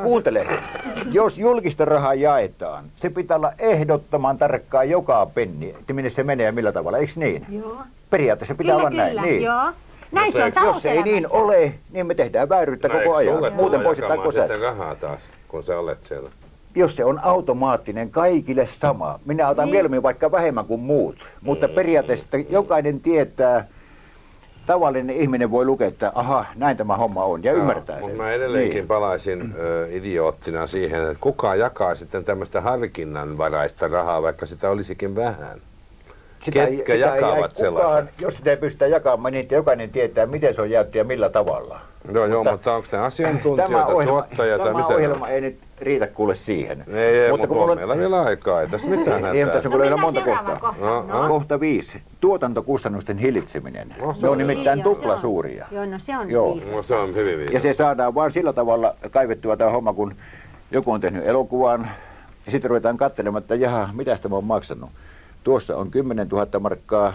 kuuntele, jos julkista rahaa jaetaan, se pitää olla ehdottoman tarkkaa joka penni, että minne se menee ja millä tavalla, eikö niin? Joo. Periaatteessa pitää olla näin. Niin. Joo. Näin se on Jos ei niin ole, niin me tehdään vääryyttä koko ajan. Muuten poistetaan sitten rahaa taas, kun sä olet siellä. Jos se on automaattinen, kaikille sama. Minä otan mieluummin vaikka vähemmän kuin muut. Mutta periaatteessa jokainen tietää, tavallinen ihminen voi lukea, että aha, näin tämä homma on ja ymmärtää sen. Mutta mä edelleenkin palaisin idioottina siihen, että kuka jakaa sitten tämmöistä harkinnanvaraista rahaa, vaikka sitä olisikin vähän. Ketkä jakavat sellaisen? Jos sitä ei pystytä jakamaan, niin jokainen tietää, miten se on jaettu ja millä tavalla. Mutta onko ne asiantuntijoita, tuottajia tai mitä? Tämä ohjelma ei nyt riitä kuule siihen. Ei, mutta on meillä vielä aikaa, ei tässä mitään hätää. Ei, tässä on vielä monta kohtaa. Kohta 5. Tuotantokustannusten hillitseminen. Se on nimittäin tupla suuria. Joo, no se on viisasta. Se on hyvin viisasta. Ja se saadaan vaan sillä tavalla kaivettua tämä homma, kun joku on tehnyt elokuvan, ja sitten ruvetaan katselemaan, että jaha, mitä tämä on maksanut. Tuossa on 10 000 markkaa.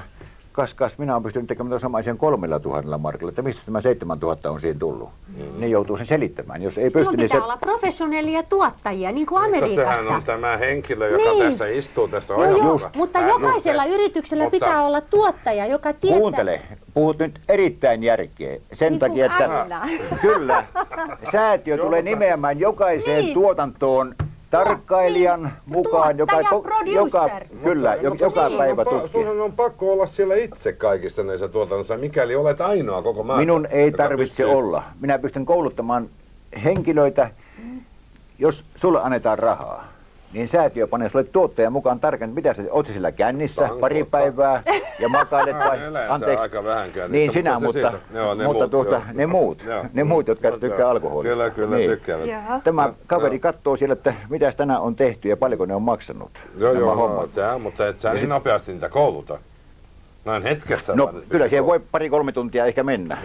Kas, minä olen pystynyt tekemään samaisen 3 000 markilla, että mistä tämä 7 000 on siihen tullut. Ne joutuu sen selittämään. Jos ei pysty, pitää olla professionellia tuottajia, niin kuin Amerikassa. Sehän on tämä henkilö, joka tässä istuu tässä ohjelmassa. Mutta jokaisella yrityksellä pitää olla tuottaja, joka tietää... Kuuntele, puhut nyt erittäin järkeä. Sen takia, että kyllä, säätiö tulee nimeämään jokaiseen tuotantoon tarkkailijan mukaan, joka päivä tutkii. Sunhan on pakko olla siellä itse kaikissa näissä tuotannossa, mikäli olet ainoa koko maailmassa. Minun ei tarvitse olla. Minä pystyn kouluttamaan henkilöitä, jos sulle annetaan rahaa. Niin säätiö panee sulle tuottajan mukaan tarkemmin, mitä sä oot sillä kännissä pari päivää ja makailet vai, anteeksi, aika vähän kännissä, niin sinä, mutta ne muut, jotka tykkää alkoholista. Kyllä niin. Tykkäävät. Tämä kaveri katsoo siellä, että mitä tänään on tehty ja paljonko ne on maksanut. Mutta et sä niin nopeasti niitä kouluta. Näin hetkessä. No kyllä siihen voi 2-3 tuntia ehkä mennä.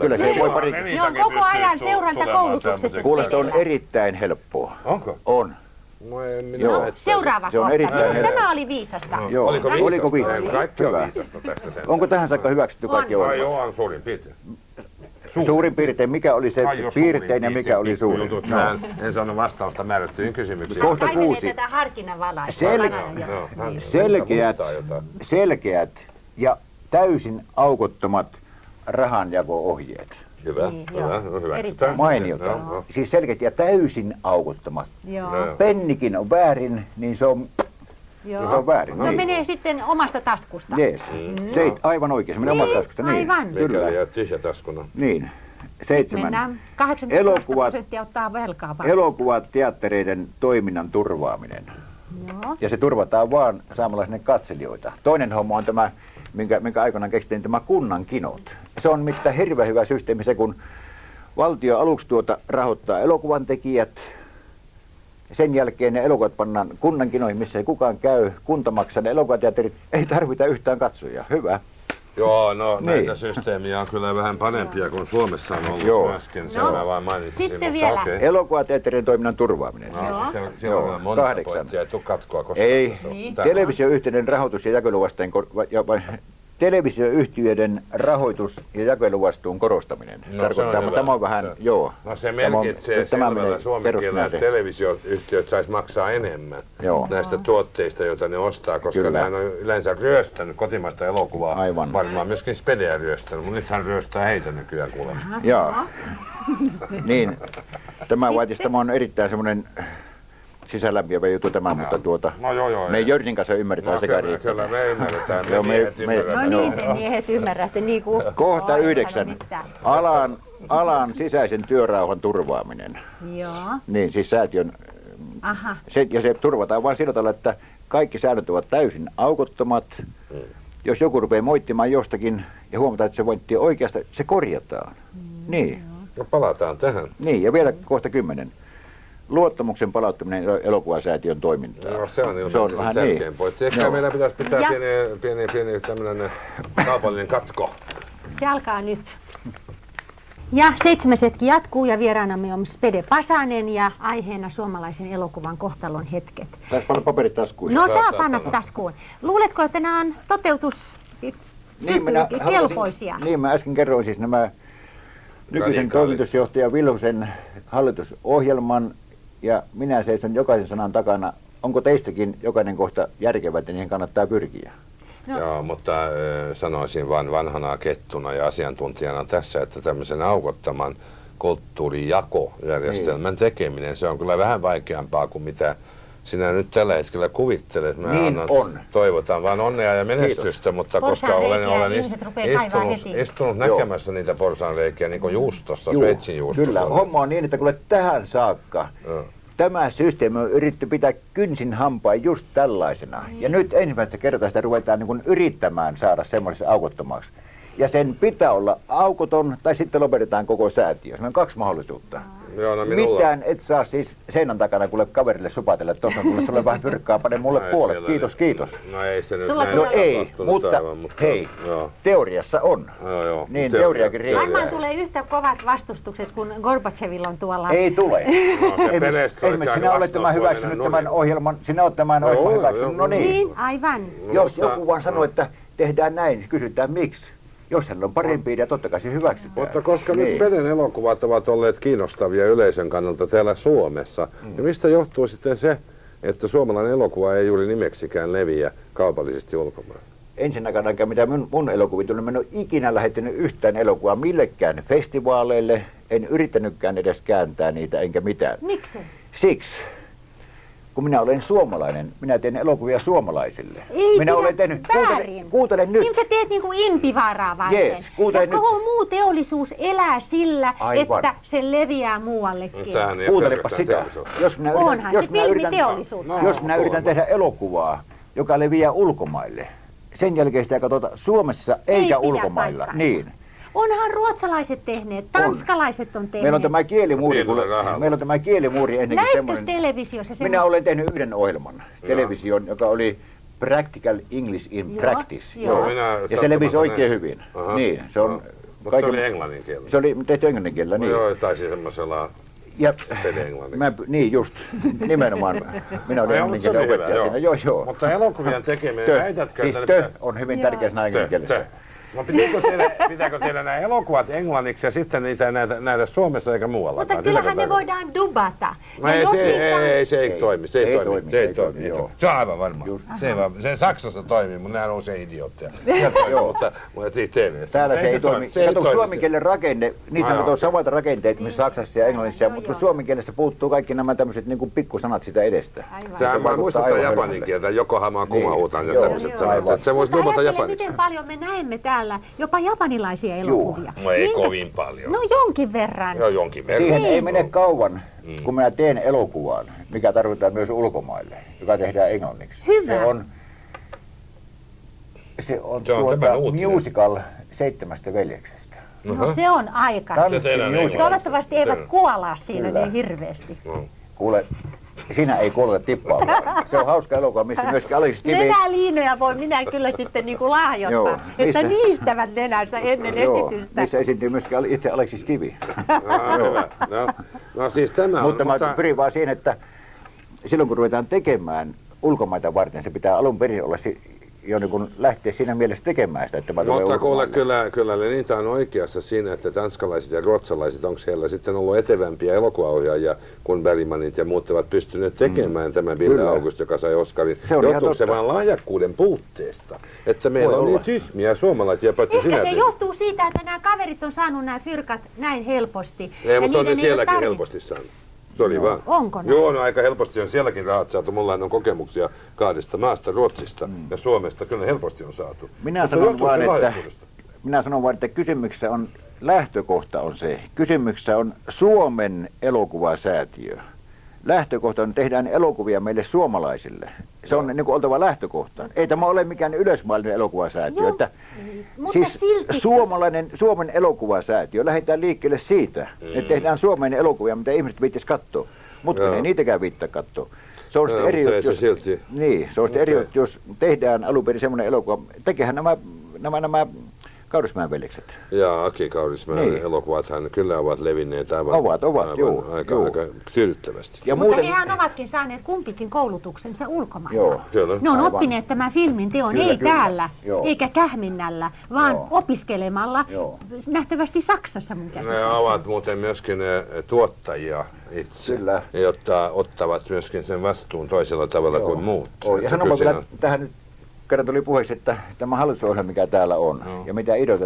Kyllä siihen voi pari... Ne on koko ajan seurantakoulutuksessa. Kuule, se on erittäin helppoa. Onko? On. Seuraava se on kohta. Tämä oli viisasta. Joo. Oliko viisasta? Kaikki on viisasta tästä sen. Onko tähän saakka hyväksytty kaikki ohjelmat? Joo, on suurin piirtein. Suurin piirtein, mikä oli se piirtein ja mikä oli suurin? En saanut vastausta määrättyihin kysymyksiin. Kohta 6. Selkeät ja täysin aukottomat rahanjako-ohjeet. Hyvä. Mainiota. Siis selkeät ja täysin aukottomat. Pennikin on väärin, niin se on väärin. Se menee sitten omasta taskusta. Jees. Aivan oikein, se menee omasta taskusta. Niin. Aivan. Kyllä. Ja tyhjätaskuna. Niin. 7. 80% ottaa velkaa. Elokuvat, teattereiden toiminnan turvaaminen. Ja se turvataan vaan saamalla sinne katselijoita. Toinen homma on tämä, minkä aikanaan keksittiin, tämä kunnan kinot. Se on mitään hirveän hyvä systeemi se, kun valtio aluksi rahoittaa elokuvan tekijät. Sen jälkeen ne elokuvat pannaan kunnan kinoihin, missä ei kukaan käy. Kunta maksaa ne elokuvateatterit. Ei tarvita yhtään katsojaa. Hyvä. Joo, no näitä systeemiä on kyllä vähän parempia kuin Suomessa on ollut myöskin. Sen mä vaan mainitsin. Sitten vielä. Elokuvateatterin toiminnan turvaaminen. Siellä on monta pointtia, ei tule katkoa koskaan. Ei. Televisioyhtiöiden rahoitus- ja jakeluvastuun televisioyhtiöiden rahoitus- ja jakeluvastuun korostaminen. Tämä on vähän, No se merkitsee selvällä suomenkielellä, että televisioyhtiöt sais maksaa enemmän näistä tuotteista, joita ne ostaa, koska ne on yleensä ryöstänyt kotimaista elokuvaa. Aivan. Varmaan myöskin Spedeä ryöstänyt, mutta nythän ryöstää heitä nykyään kuulemma. Joo. Niin. Tämä on erittäin semmoinen sisälämpiävä juttu tämä, mutta me Jörnin kanssa ymmärretään sekä riittää. Kyllä me ymmärretään, miehet ymmärrätte niin kuin... Kohta 9. Alan sisäisen työrauhan turvaaminen. Joo. Niin, siis säätiön... Ja se turvataan vain sillä tavalla, että kaikki säännöt ovat täysin aukottomat. Jos joku rupeaa moittimaan jostakin ja huomataan, että se voitti oikeasta, se korjataan. Niin. No palataan tähän. Niin, ja vielä kohta 10. Luottamuksen palauttaminen elokuvasäätiön toimintaan. No, se on vähän tärkein pointti. Ehkä meillä pitäisi pitää pieni tämmöinen kaupallinen katko. Se alkaa nyt. Ja 7. hetki jatkuu ja vieraanamme on Spede Pasanen ja aiheena suomalaisen elokuvan kohtalon hetket. Saisi panna paperit taskuun. No saa panna taskuun. Luuletko, että nämä on kelpoisia? Niin, mä äsken kerroin siis nämä nykyisen toimitusjohtaja Vilhusen hallitusohjelman ja minä seison jokaisen sanan takana. Onko teistäkin jokainen kohta järkevä, että niihin kannattaa pyrkiä? No. Joo, mutta sanoisin vain vanhana kettuna ja asiantuntijana tässä, että tämmöisen aukottoman kulttuurijakojärjestelmän tekeminen, se on kyllä vähän vaikeampaa kuin mitä sinä nyt tällä hetkellä kuvittelet. Mä niin on. Toivotan vaan onnea ja menestystä, mutta koska olen istunut näkemässä niitä porsaanreikiä niin kuin juustossa, Sveitsin juustossa. Kyllä, homma on niin, että kuule tähän saakka tämä systeemi on yritetty pitää kynsin hampain just tällaisena. Ja nyt ensimmäistä kertaa sitä ruvetaan niin kuin yrittämään saada semmoisessa aukottomaksi. Ja sen pitää olla aukoton, tai sitten lopetetaan koko säätiö. Se on 2 mahdollisuutta. Joo, no mitään et saa siis seinän takana kuule kaverille supatella, että tuossa kuule sulle vähän fyrkkaa, pane mulle puolet. Kiitos, kiitos. No ei se nyt no ei, mutta hei, teoriassa on. Joo, niin teoriakin riittää. Varmaan tulee yhtä kovat vastustukset, kun Gorbachevilla on tuolla. Ei tule. Esimerkiksi sinä olet tämän hyväksynyt tämän ohjelman, sinä olet tämän ohjelman hyväksynyt, no niin. Aivan. Jos joku vaan sanoo, että tehdään näin, niin kysytään miksi. Jos hän on parempi idea, totta kai se hyväksytään. Mutta koska nyt Peden elokuvat ovat olleet kiinnostavia yleisön kannalta täällä Suomessa, niin mistä johtuu sitten se, että suomalainen elokuva ei juuri nimeksikään leviä kaupallisesti ulkomailla? Ensinnäkään mitä mun elokuvia tuli, en ole ikinä lähettänyt yhtään elokuvaa millekään festivaaleille, en yrittänytkään edes kääntää niitä enkä mitään. Miksi? Siksi. Kun minä olen suomalainen, minä teen elokuvia suomalaisille. Ei minä olen tehnyt, kuuntele nyt. Niin sä teet niinku Impivaaraa varten. Yes, kuuntele nyt. Koko muu teollisuus elää sillä, että se leviää muuallekin. Kuuntelepa sitä. Jos minä yritän tehdä elokuvaa, joka leviää ulkomaille, sen jälkeen sitä katsota Suomessa eikä ulkomailla. Niin. Onhan ruotsalaiset tehneet, tanskalaiset on tehneet. Meillä on tämä kielimuuri, meillä on tämä kielimuuri ennenkin semmoinen. Televisiossa Minä olen tehnyt yhden ohjelman television, joka oli Practical English in Practice. Joo. Ja se levisi oikein hyvin. Niin, se on mutta se oli englannin kielellä. Se oli tehty englannin kielellä, niin. Joo, taisi semmoisella englanniksi. Niin just, nimenomaan. Minä olen englannin kielen opettaja siinä. Joo. Mutta elokuvien tekeminen, väitätkö? Siis on hyvin tärkeä sana englannin kielessä. No pitääkö teillä nämä elokuvat englanniksi ja sitten niitä nähdä Suomessa eikä muualla? Mutta kyllähän ne voidaan dubata. No se ei toimi. Se ei toimi. Se on aivan varma. Se Saksassa toimii, mutta nämä on usein idiootteja. Mutta siis TV. Täällä se ei toimi. Kato suomen kielen rakenne, niitä on samat rakenteet missä Saksassa ja Englannissa, mutta suomen kielessä puuttuu kaikki nämä tämmöiset niin kuin pikkusanat sitä edestä. Tämä muistuttaa japanin kieltä, Yokohamaa kumahuutaan ja tämmöiset sanat. Se voisi dubata japaniksi. Miten paljon me näemme täällä jopa japanilaisia elokuvia. No ei kovin paljon. No jonkin verran. Joo, jonkin verran. Siihen ei mene kauan, kun minä teen elokuvan, mikä tarvitaan myös ulkomaille, joka tehdään englanniksi. Hyvä. Se on musical 7 veljeksestä. No se on aika. Toivottavasti eivät kuolaa siinä niin hirveästi. Kuule, siinä ei kuole tippaakaan. Se on hauska elokuva, missä myöskin Aleksis Kivi... Nenäliinoja voi minä kyllä sitten niinku lahjoittaa, että niistävät nenänsä ennen esitystä. Missä esiintyy myöskin itse Aleksis Kivi. Hyvä. No siis tämä on... Mutta mä pyrin vaan siihen, että silloin kun ruvetaan tekemään ulkomaita varten, se pitää alun perin olla jo niin kun lähteä siinä mielessä tekemään sitä, että mä tulen ulkomaille. Mutta kyllä Lenita on oikeassa siinä, että tanskalaiset ja ruotsalaiset, onko siellä sitten ollut etevämpiä elokuvaohjaajia, kun Bergmanit ja muut ovat pystyneet tekemään tämän Ville August, joka sai Oscarin. Johtuuko se vaan lahjakkuuden puutteesta? Että meillä on niin tyhmiä suomalaisia, paitsi sinä. Ehkä se johtuu siitä, että nämä kaverit on saanut nämä fyrkat näin helposti. Ei, mutta on ne sielläkin helposti saanut. Se oli vaan. Onko näin? Joo, no aika helposti on sielläkin rahat saatu. Mulla on kokemuksia 2 maasta, Ruotsista ja Suomesta. Kyllä helposti on saatu. Minä sanon vaan, että kysymyksessä on, lähtökohta on se. Kysymyksessä on Suomen elokuvasäätiö. Lähtökohta on, tehdään elokuvia meille suomalaisille. Se on niin kuin oltava lähtökohta. Ei tämä ole mikään yleismaailmallinen elokuvasäätiö. Että, siis Suomen elokuvasäätiö, lähdetään liikkeelle siitä, että tehdään Suomen elokuvia, mitä ihmiset viittis katsoa. Mutta ei niitäkään viittaa katsoa. Se on sitten eri juttu, jos tehdään alun perin semmoinen elokuva. Tekehän nämä Kaurismäen veljekset. Ja Aki Kaurismäen niin. Elokuvathan kyllä ovat levinneet aivan, aika tyydyttävästi. Ja mutta hehän ovatkin saaneet kumpikin koulutuksensa ulkomailla. Joo. Ne on oppineet tämän filmin teon, ei täällä, eikä kähminnällä, vaan opiskelemalla, nähtävästi Saksassa mun käsittääkseni. Ne ovat muuten myöskin tuottajia itse, jotta ottavat myöskin sen vastuun toisella tavalla kuin muut. Ja sanomaan vielä tähän nyt kerran tuli puheeksi, että tämä hallitusohjelma, mikä täällä on, ja mitä ideoita